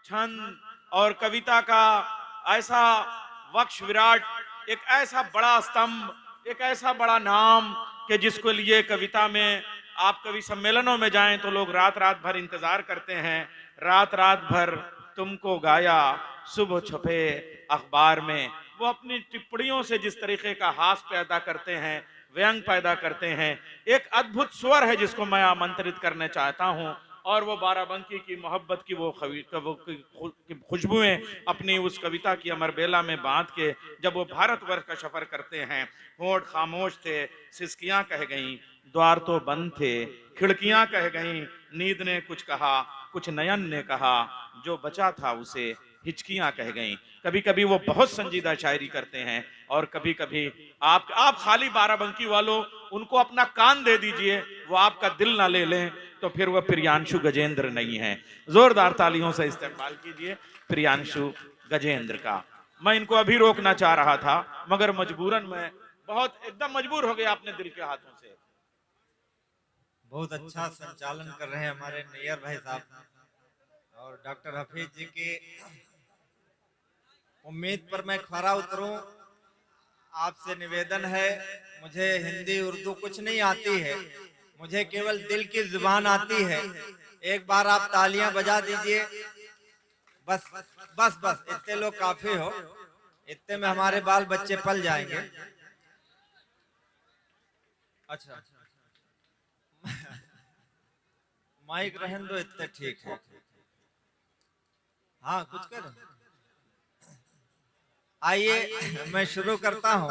छंद और कविता का ऐसा वक्ष विराट, एक ऐसा बड़ा स्तंभ, एक ऐसा बड़ा नाम कि जिसको लिए कविता में आप कवि सम्मेलनों में जाएं तो लोग रात रात भर इंतजार करते हैं। रात रात भर तुमको गाया सुबह छपे अखबार में। वो अपनी टिप्पणियों से जिस तरीके का हास पैदा करते हैं, व्यंग पैदा करते हैं, एक अद्भुत स्वर है जिसको मैं आमंत्रित करने चाहता हूं। और वो बाराबंकी की मोहब्बत की वो खुशबुएं अपनी उस कविता की अमर बेला में बांध के जब वो भारतवर्ष का सफर करते हैं। होंठ खामोश थे, सिसकियां कह गईं, द्वार तो बंद थे, खिड़कियां कह गईं, नींद ने कुछ कहा, कुछ नयन ने कहा, जो बचा था उसे हिचकियां कह गईं। कभी कभी वो बहुत संजीदा शायरी करते हैं और कभी कभी आप खाली बाराबंकी वालों उनको अपना कान दे दीजिए, वो आपका दिल ना ले लें तो फिर वह प्रियांशु गजेंद्र नहीं है। जोरदार तालियों से इस्तेमाल कीजिए प्रियांशु गजेंद्र का। मैं इनको अभी रोकना चाह रहा था मगर मजबूरन मैं बहुत एकदम मजबूर हो गया अपने दिल के हाथों से। बहुत अच्छा संचालन कर रहे हैं हमारे नैयर भाई साहब और डॉक्टर हफीज जी की उम्मीद पर मैं खरा उतरूं। आपसे निवेदन है, मुझे हिंदी उर्दू कुछ नहीं आती है, मुझे केवल दिल की जुबान आती है। एक बार आप तालियां बजा दीजिए, बस बस बस इतने लोग काफी हो, इतने में हमारे बाल बच्चे पल जाएंगे। अच्छा माइक रहन दो, इतने ठीक है। हाँ कुछ कर। आइए मैं शुरू करता हूँ।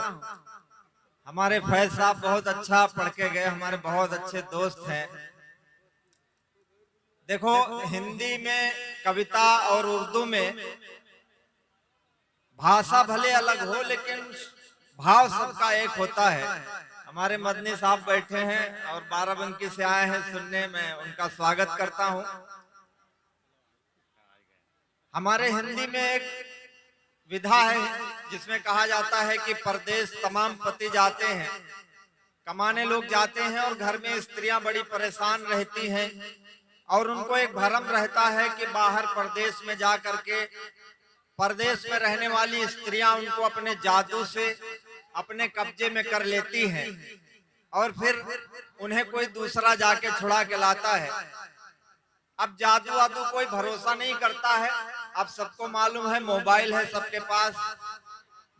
हमारे फैज साहब बहुत अच्छा पढ़ के गए, हमारे बहुत अच्छे दोस्त हैं। देखो हिंदी में कविता और उर्दू में भाषा भले अलग हो लेकिन भाव सबका एक होता है। हमारे मदनी साहब बैठे हैं और बाराबंकी से आए हैं सुनने, में उनका स्वागत करता हूं। हमारे हिंदी में एक विधा है जिसमें कहा जाता है कि परदेश तमाम पति जाते हैं, कमाने लोग जाते हैं और घर में स्त्रियां बड़ी परेशान रहती हैं और उनको एक भरम रहता है कि बाहर परदेश में जा करके परदेश में रहने वाली स्त्रियां उनको अपने जादू से अपने कब्जे में कर लेती हैं और फिर उन्हें कोई दूसरा जाके छुड़ा के लाता है। अब जादू वादू कोई भरोसा नहीं करता है। अब सबको मालूम है मोबाइल है सबके पास,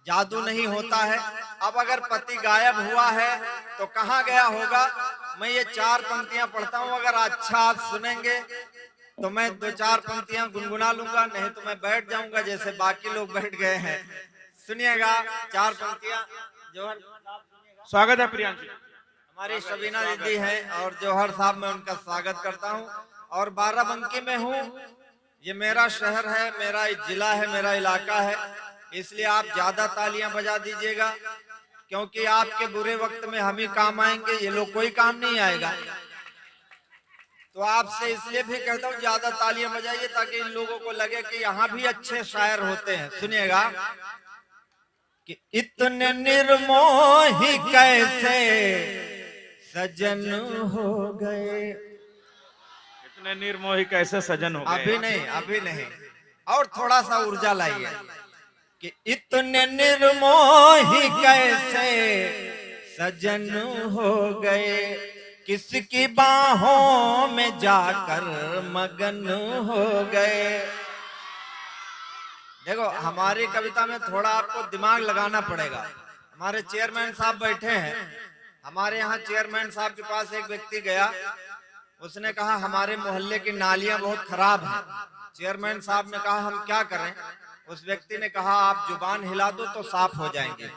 जादू नहीं होता है। अब अगर पति गायब हुआ है तो कहाँ गया होगा। मैं ये 4 पंक्तियां पढ़ता हूँ, अगर अच्छा आप सुनेंगे तो मैं 2-4 पंक्तियां गुनगुना लूंगा, नहीं तो मैं बैठ जाऊंगा जैसे बाकी लोग बैठ गए हैं। सुनिएगा 4 पंक्तियां। जौहर स्वागत है प्रियांशु। हमारी शबीना दीदी हैं और जौहर साहब, मैं उनका स्वागत करता हूं। और बाराबंकी में हूं, ये मेरा शहर है, मेरा जिला है, मेरा इलाका है, इसलिए आप ज्यादा तालियां बजा दीजिएगा क्योंकि आपके बुरे वक्त में हम ही काम आएंगे, ये लोग कोई काम नहीं आएगा। तो आपसे इसलिए भी कहता हूँ ज्यादा तालियां बजाइए ताकि इन लोगों को लगे कि यहाँ भी अच्छे शायर होते हैं। सुनिएगा कि इतने निर्मोही कैसे सजन हो गए। इतने निर्मोही कैसे सजन हो गए। अभी नहीं, अभी नहीं, और थोड़ा सा ऊर्जा लाइए कि इतने निर्मोही कैसे सजन हो गए, किसकी बाहों में जाकर मगन हो गए। देखो हमारी कविता में थोड़ा आपको दिमाग लगाना पड़ेगा। हमारे चेयरमैन साहब बैठे हैं, हमारे यहाँ चेयरमैन साहब के पास एक व्यक्ति गया, उसने कहा हमारे मोहल्ले की नालियां बहुत खराब हैं। चेयरमैन साहब ने कहा हम क्या करें। उस व्यक्ति ने कहा आप जुबान हिला दो तो साफ हो जाएंगे।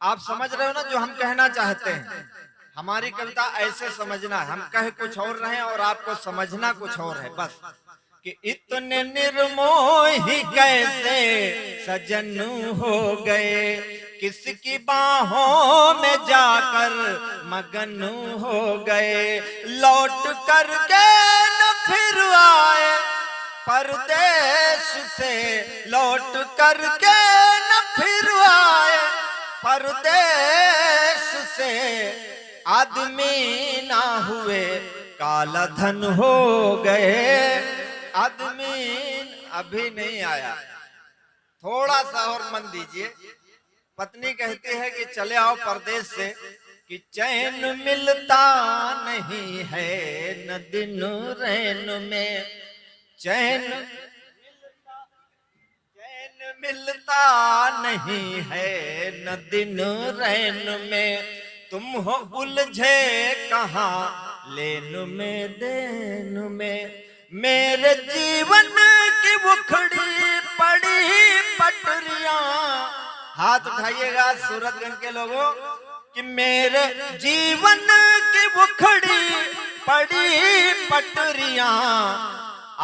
आप समझ रहे हो ना जो हम कहना चाहते हैं। हमारी कविता ऐसे समझना है, हम कह कुछ और रहे हैं और आपको समझना कुछ और है। बस कि इतने निर्मोही कैसे सजन हो गए, किसकी बाहों में जाकर मगन हो गए, लौट करके न फिर आए परदेश से, लौट करके न फिर आए परदेश से, आदमी ना हुए काला धन हो गए। आदमी अभी नहीं आया, थोड़ा सा और मन दीजिए। पत्नी कहती है कि चले आओ परदेश से, कि चैन मिलता नहीं है न दिन रैन में, चैन मिलता नहीं है न दिन रैन में, तुम हो उलझे कहाँ लेन में देन में, मेरे जीवन की उखड़ी पड़ी पटरियां, हाथ उठाइएगा सूरतगंज के लोगों, कि मेरे जीवन की उखड़ी पड़ी पटरियां,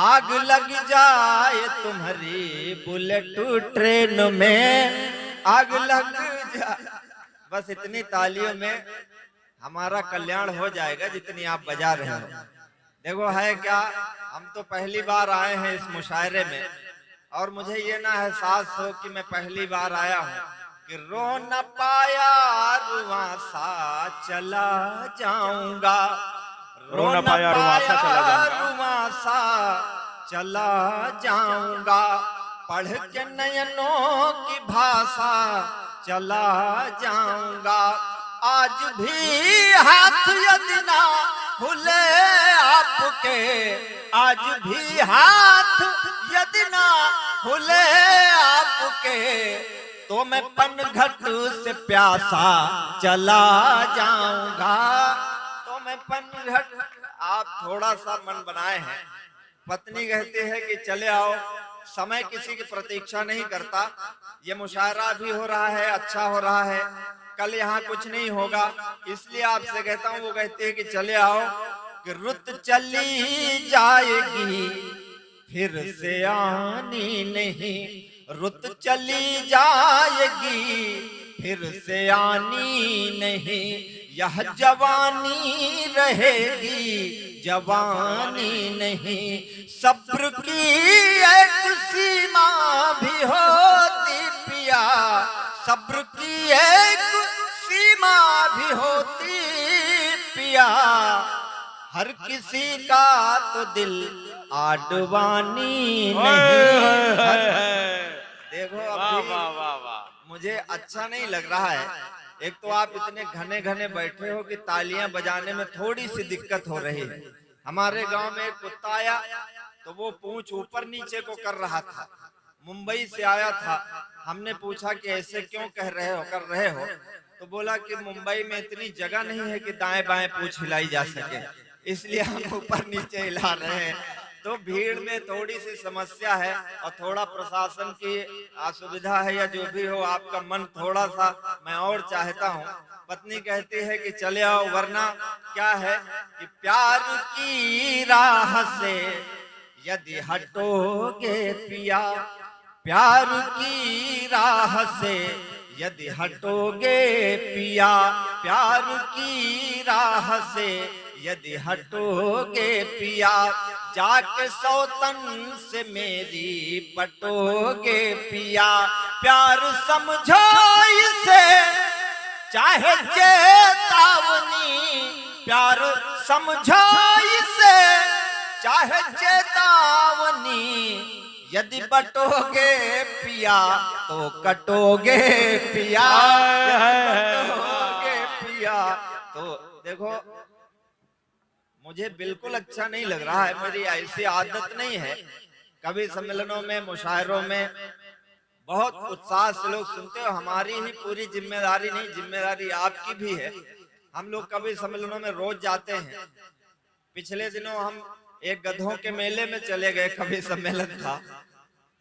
आग लग जाए तुम्हारी बुलेट ट्रेन में, आग लग जाए। बस इतनी तालियों में हमारा कल्याण हो जाएगा जितनी आप बजा रहे हो। देखो है क्या, हम तो पहली बार आए हैं इस मुशायरे में, और मुझे ये ना एहसास हो कि मैं पहली बार आया हूँ, कि रो न पाया रुआ सा चला जाऊंगा, रो न पाया रुआ सा चला जाऊंगा, रुआ सा चला जाऊंगा, पढ़ के नयनों की भाषा चला जाऊंगा, आज भी हाथ यदि ना खुले आपके, आज भी हाथ यदि ना खुले आपके, तो मैं पनघट से प्यासा चला जाऊंगा, तो मैं पनघट। आप थोड़ा सा मन बनाए हैं। पत्नी कहती है कि चले आओ, समय किसी की प्रतीक्षा नहीं करता, ये मुशायरा भी हो रहा है, अच्छा हो रहा है, कल यहाँ कुछ नहीं होगा, इसलिए आपसे कहता हूँ। वो कहती है कि चले आओ, कि रुत चली जाएगी फिर से आनी नहीं, रुत चली जाएगी फिर से आनी नहीं, यह जवानी रहेगी जवानी नहीं, सब्र की एक सीमा भी होती पिया, सब्र की एक सीमा भी होती पिया, हर किसी का तो दिल आडवानी नहीं। देखो अभी मुझे अच्छा नहीं लग रहा है। एक तो आप इतने घने घने बैठे हो कि तालियां बजाने में थोड़ी सी दिक्कत हो रही है। हमारे गांव में एक कुत्ता आया तो वो पूंछ ऊपर नीचे को कर रहा था, मुंबई से आया था। हमने पूछा कि ऐसे क्यों कर रहे हो, तो बोला कि मुंबई में इतनी जगह नहीं है कि दाएं बाएं पूंछ हिलाई जा सके, इसलिए हम ऊपर नीचे हिला रहे हैं। तो भीड़ में थोड़ी सी समस्या है और थोड़ा प्रशासन की असुविधा है या जो भी हो, आपका मन थोड़ा सा मैं और चाहता हूँ। पत्नी कहती है कि चले आओ, वरना क्या है कि प्यार की राह से यदि हटोगे पिया, प्यार की राह से यदि हटोगे पिया, प्यार की राह से यदि हटोगे पिया, जाके सौतन से मेरी पटोगे पिया, प्यार समझो इसे चाहे चेतावनी, प्यार समझो इसे चाहे चेतावनी, यदि बटोगे पिया तो कटोगे पिया, कटोगे पिया। तो देखो मुझे बिल्कुल अच्छा नहीं लग रहा है, मेरी ऐसी आदत नहीं है। कवि सम्मेलनों में, मुशायरों में बहुत उत्साह से लोग सुनते हो, हमारी ही पूरी जिम्मेदारी नहीं, जिम्मेदारी आपकी भी है। हम लोग कवि सम्मेलनों में रोज जाते हैं। पिछले दिनों हम एक गधों के मेले में चले गए, कवि सम्मेलन था,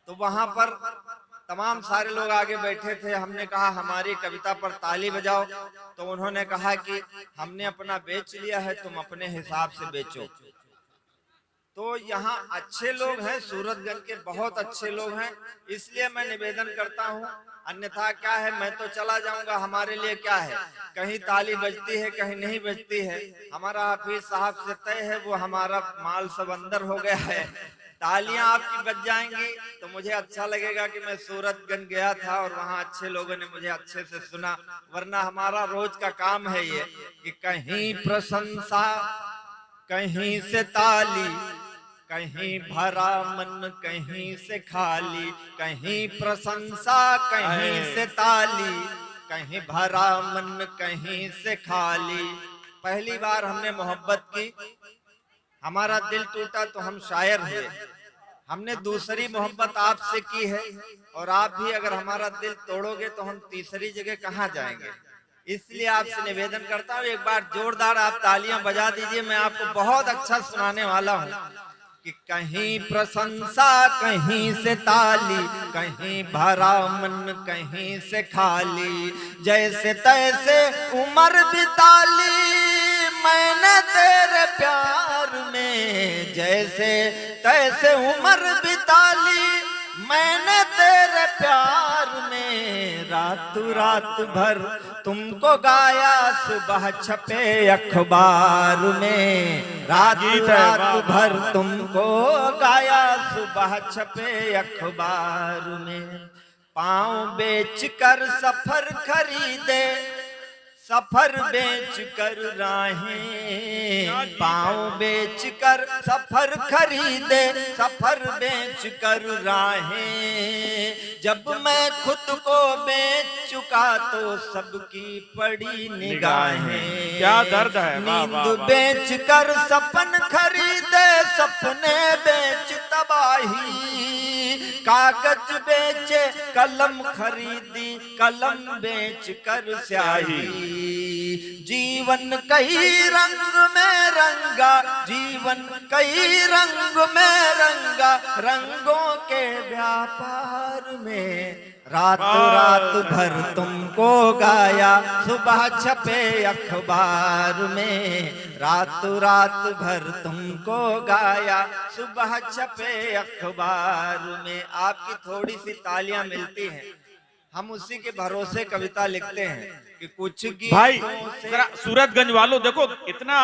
तो वहां पर तमाम सारे लोग आगे बैठे थे। हमने कहा हमारी कविता पर ताली बजाओ, तो उन्होंने कहा कि हमने अपना बेच लिया है, तुम अपने हिसाब से बेचो। तो यहाँ अच्छे लोग हैं, सूरतगंज के बहुत अच्छे लोग हैं, इसलिए मैं निवेदन करता हूँ। अन्यथा क्या है, मैं तो चला जाऊंगा, हमारे लिए क्या है, कहीं ताली बजती है कहीं नहीं बजती है। हमारा हाफिज साहब से तय है, वो हमारा माल सब अंदर हो गया है। तालियां आपकी बज जाएंगी तो मुझे अच्छा लगेगा कि मैं सूरतगंज गया था और वहाँ अच्छे लोगों ने मुझे अच्छे से सुना। वरना हमारा रोज का काम है ये कि कहीं प्रशंसा, कहीं से ताली, कहीं भरा मन कहीं से खाली, कहीं प्रशंसा कहीं से ताली, कहीं भरा मन कहीं से खाली। पहली बार हमने मोहब्बत की, हमारा दिल टूटा तो हम शायर हुए। हमने दूसरी मोहब्बत आपसे की है, और आप भी अगर हमारा दिल तोड़ोगे तो हम तीसरी जगह कहाँ जाएंगे। इसलिए आपसे निवेदन करता हूँ, एक बार जोरदार आप तालियां बजा दीजिए। मैं आपको बहुत अच्छा सुनाने वाला हूँ कि कहीं प्रशंसा कहीं से ताली, कहीं भरा मन कहीं से खाली। जैसे तैसे उम्र बिताली मैंने तेरे प्यार में, जैसे तैसे उम्र बिताली मैंने तेरे प्यार में। रातों रात भर तुमको गाया सुबह छपे अखबार में, रातों रात भर तुमको गाया सुबह छपे अखबार में। पाँव बेच कर सफर खरीदे, सफर बेच कर राहें, पाँव बेच कर सफर खरीदे, सफर बेच कर राहें। जब मैं खुद को बेच चुका तो सबकी पड़ी निगाहें। क्या दर्द है। नींद बेच कर सपन खरीदे, सपने बेच तबाही, कागज बेचे कलम खरीदी, कलम बेच कर स्याही। जीवन कई रंग में रंगा, जीवन कई रंग में रंगा, रंगों के व्यापार में। रात रात भर तुमको गाया सुबह छपे अखबार में, रात रात भर तुमको गाया सुबह छपे अखबार में। आपकी थोड़ी सी तालियां मिलती हैं, हम उसी के भरोसे कविता लिखते हैं कि कुछ भाई जरा सूरतगंज वालों देखो इतना,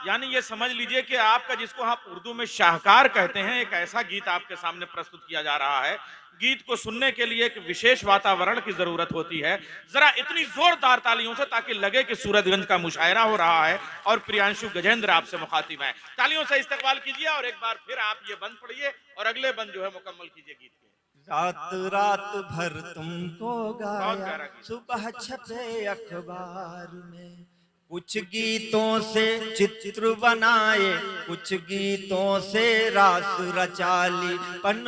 यानी ये समझ लीजिए कि आपका जिसको आप उर्दू में शाहकार कहते हैं, एक ऐसा गीत आपके सामने प्रस्तुत किया जा रहा है। गीत को सुनने के लिए एक विशेष वातावरण की जरूरत होती है। जरा इतनी जोरदार तालियों से, ताकि लगे कि सूरतगंज का मुशायरा हो रहा है और प्रियांशु गजेंद्र आपसे मुखातिब है। तालियों से इस्तकबाल कीजिए और एक बार फिर आप ये बंद पढ़िए और अगले बंद जो है मुकम्मल कीजिए गीत के। रात रात भर तुमको गाया सुबह छपे अखबार में। कुछ गीतों से चित्र बनाए, कुछ गीतों से रास रचाली। पन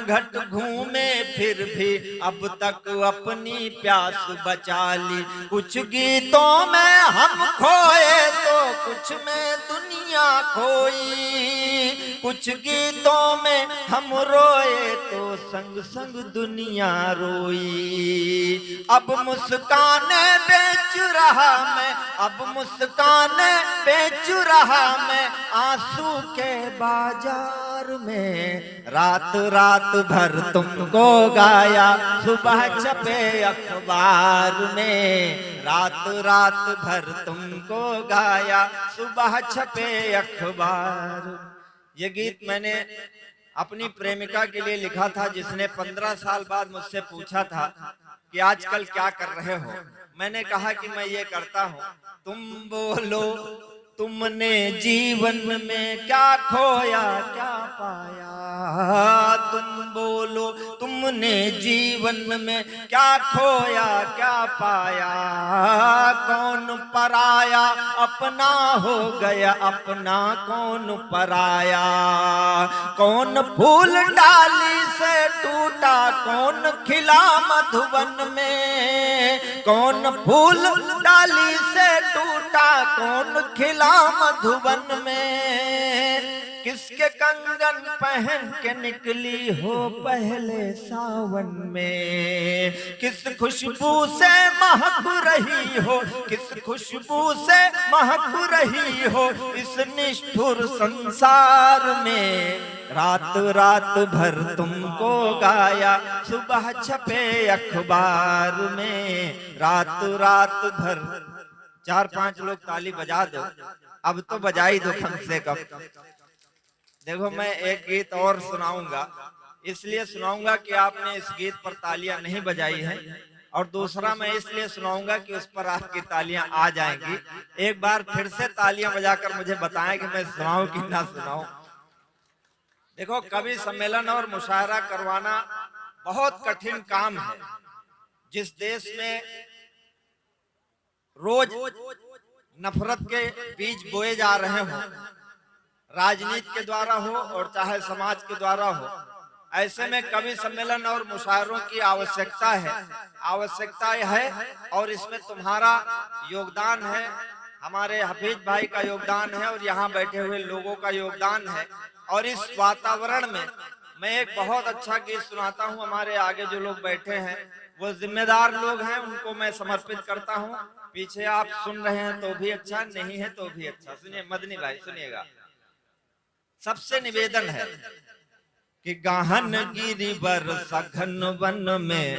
घट घूमे फिर भी अब तक अपनी प्यास बचा ली। कुछ गीतों में हम खोए तो कुछ में दुनिया खोई, कुछ गीतों में हम रोए तो संग संग दुनिया रोई। अब मुस्काने बेच रहा मैं, अब मुस्काने बेच रहा मैं आंसू के बाजार में। रात रात भर तुमको गाया सुबह छपे अखबार में, रात रात भर तुमको गाया सुबह छपे अखबार। ये गीत मैंने अपनी प्रेमिका के लिए लिखा था, जिसने 15 साल बाद मुझसे पूछा था कि आजकल क्या कर रहे हो। मैंने कहा कि मैं ये करता हूँ, तुम बोलो तुमने जीवन में क्या खोया क्या पाया। तुम बोलो तुमने जीवन में क्या खोया क्या पाया। कौन पराया अपना हो गया अपना कौन पराया। कौन फूल डाली से टूटा कौन खिला मधुवन में। कौन फूल डाली से टूटा कौन खिला मधुबन में। किसके कंगन पहन के निकली हो पहले सावन में। किस खुशबू से महक रही हो, किस खुशबू से महक रही हो इस निष्ठुर संसार में। रात रात भर तुमको गाया सुबह छपे अखबार में। रात रात भर। 4-5 लोग ताली बजा दो, अब तो बजा ही दो कम से कम। देखो मैं एक गीत और सुनाऊंगा, इसलिए सुनाऊंगा कि आपने इस गीत पर तालियां नहीं बजाई है, और दूसरा मैं इसलिए सुनाऊंगा कि उस पर आपकी तालियां आ जाएंगी। एक बार फिर से तालियां बजाकर मुझे बताएं कि मैं सुनाऊं कि ना सुनाऊं। देखो, कवि सम्मेलन और मुशायरा करवाना बहुत कठिन काम है। जिस देश में रोज नफरत के बीज बोए जा रहे हो, राजनीति के द्वारा हो और चाहे समाज के द्वारा हो, ऐसे में कवि सम्मेलन और मुशायरों की आवश्यकता है और इसमें तुम्हारा योगदान है, हमारे हफीज भाई का योगदान है और यहाँ बैठे हुए लोगों का योगदान है। और इस वातावरण में मैं एक बहुत अच्छा गीत सुनाता हूँ। हमारे आगे जो लोग बैठे हैं वो जिम्मेदार लोग हैं, उनको मैं समर्पित करता हूँ। पीछे आप सुन रहे हैं तो भी अच्छा, नहीं है तो भी अच्छा। सुनिए मदनी भाई, सुनिएगा। सबसे निवेदन है कि गाहन गिरिवर सघन वन में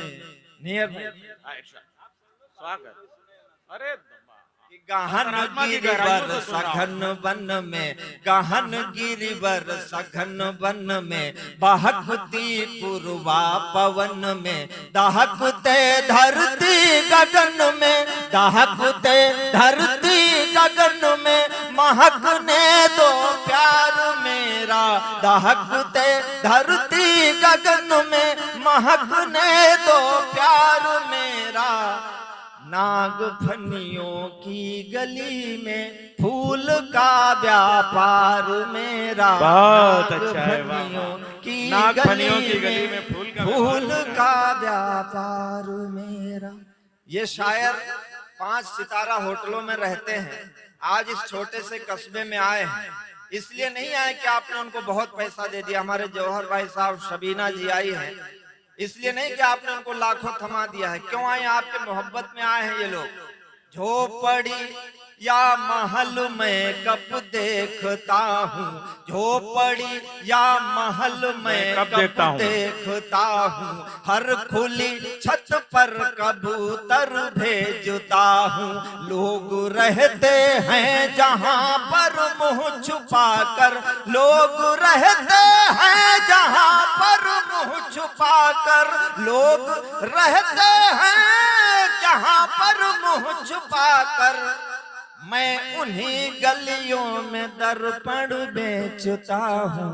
स्वागत। अरे गहन गिरिवर सघन वन में, गहन गिरिवर सघन वन में, बहकती पूर्वा पवन में, दहकते धरती गगन में, दहकते धरती गगन में, महकने दो प्यार मेरा, दहकते धरती गगन में, महकने दो प्यार मेरा। नाग फनियों की गली में फूल का व्यापार मेरा, बहुत अच्छा है। नाग फनियों की गली में फूल का व्यापार मेरा। ये शायर 5 सितारा होटलों में रहते हैं, आज इस छोटे से कस्बे में आए हैं। इसलिए नहीं आए कि आपने उनको बहुत पैसा दे दिया। हमारे जौहर भाई साहब, शबीना जी आई हैं, इसलिए नहीं कि आपने उनको लाखों थमा दिया है। क्यों आए? आपके मोहब्बत में आए हैं ये लोग। झोपड़ी या महल में कब देखता हूँ, झोपड़ी या महल में कब देखता हूँ, हर खुली छत पर कबूतर भेजता हूँ। लोग रहते हैं जहाँ पर मुँह छुपा कर, लोग रहते हैं जहाँ पर मुँह छुपा कर, लोग रहते हैं जहाँ पर मुँह छुपा कर। मैं उन्हीं गलियों में दर्पण बेचता हूँ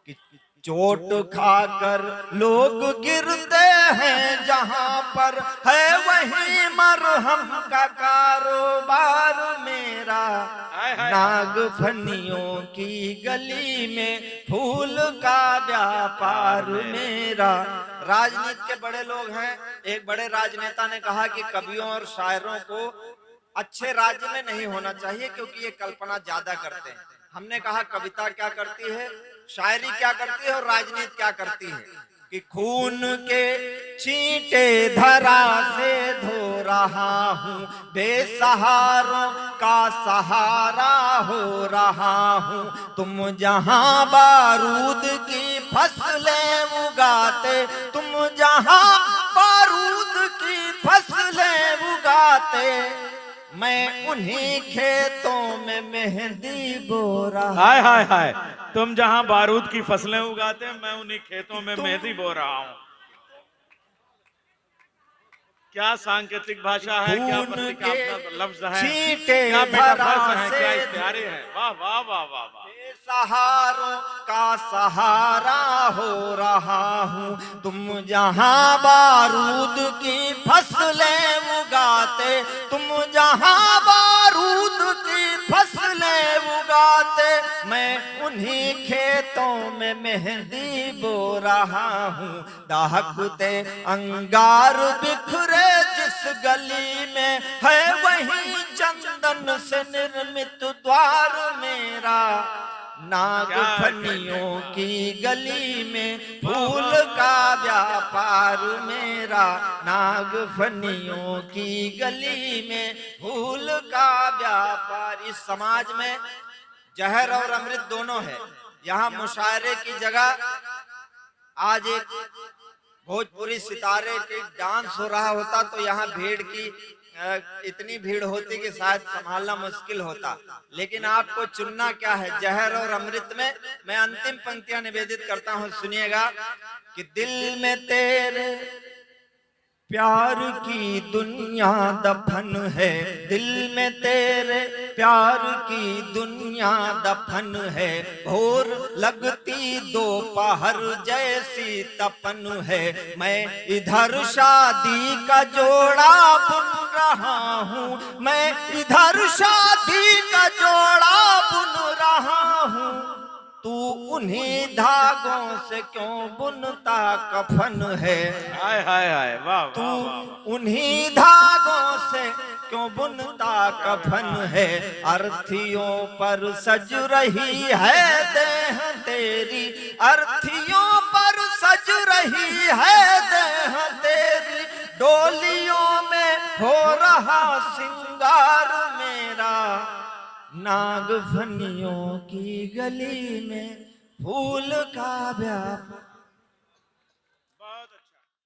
कि चोट खाकर लोग गिरते हैं जहाँ पर, है वहीं मरहम का कारोबार मेरा। नाग फनियों की गली में फूल का व्यापार मेरा। राजनीति के बड़े लोग हैं। एक बड़े राजनेता ने कहा कि कवियों और शायरों को अच्छे राज्य में नहीं होना चाहिए क्योंकि ये कल्पना ज्यादा करते हैं। हमने कहा कविता क्या करती है, शायरी क्या करती है और राजनीति क्या करती है कि खून के छींटे धरा से धो रहा हूँ, बेसहारों का सहारा हो रहा हूँ। तुम जहाँ बारूद की फसलें उगाते, तुम जहाँ बारूद की फसलें उगाते, मैं उन्हीं खेतों में मेहंदी बो रहा। हाय हाय हाय, तुम जहां बारूद की फसलें उगाते हैं, मैं उन्हीं खेतों में मेहंदी बो रहा हूं। क्या सांकेतिक भाषा है, क्या प्रतीकात्मक लफ्ज है, क्या मेटाफर्स है, क्या इश्तिहारे हैं। वाह वाह वाह वाह वाह। सहारों का सहारा हो रहा हूँ, तुम जहाँ बारूद की फसलें उगाते, तुम जहाँ बारूद की फसलें उगाते, मैं उन्हीं खेतों में मेहंदी बो रहा हूँ। दहकते अंगार बिखरे जिस गली में, है वहीं चंदन से निर्मित द्वार मेरा। नाग फनियों की गली में फूल का व्यापार मेरा, नाग फनियों की गली में फूल का व्यापार। इस समाज में जहर और अमृत दोनों है। यहाँ मुशायरे की जगह आज एक भोजपुरी सितारे की डांस हो रहा होता तो यहाँ भीड़ की इतनी भीड़ होती कि शायद संभालना मुश्किल होता। लेकिन आपको चुनना क्या है, जहर और अमृत में। मैं अंतिम पंक्तियां निवेदित करता हूं, सुनिएगा कि दिल में तेरे प्यार की दुनिया दफन है, दिल में तेरे प्यार की दुनिया दफन है, भोर लगती दोपहर जैसी तपन है। मैं इधर शादी का जोड़ा बुन रहा हूँ, मैं इधर शादी का जोड़ा बुन रहा हूँ, तू उन्हीं धागों से क्यों बुनता कफन है। हाय हाय हाय, वाह तू वाह वाह। उन्हीं धागों से क्यों बुनता कफन है। अर्थियों पर सज रही है देह तेरी, अर्थियों पर सज रही है देह तेरी, डोलियों में हो रहा सिंगार मेरा, नागफनियों की गली में फूल का व्यापार।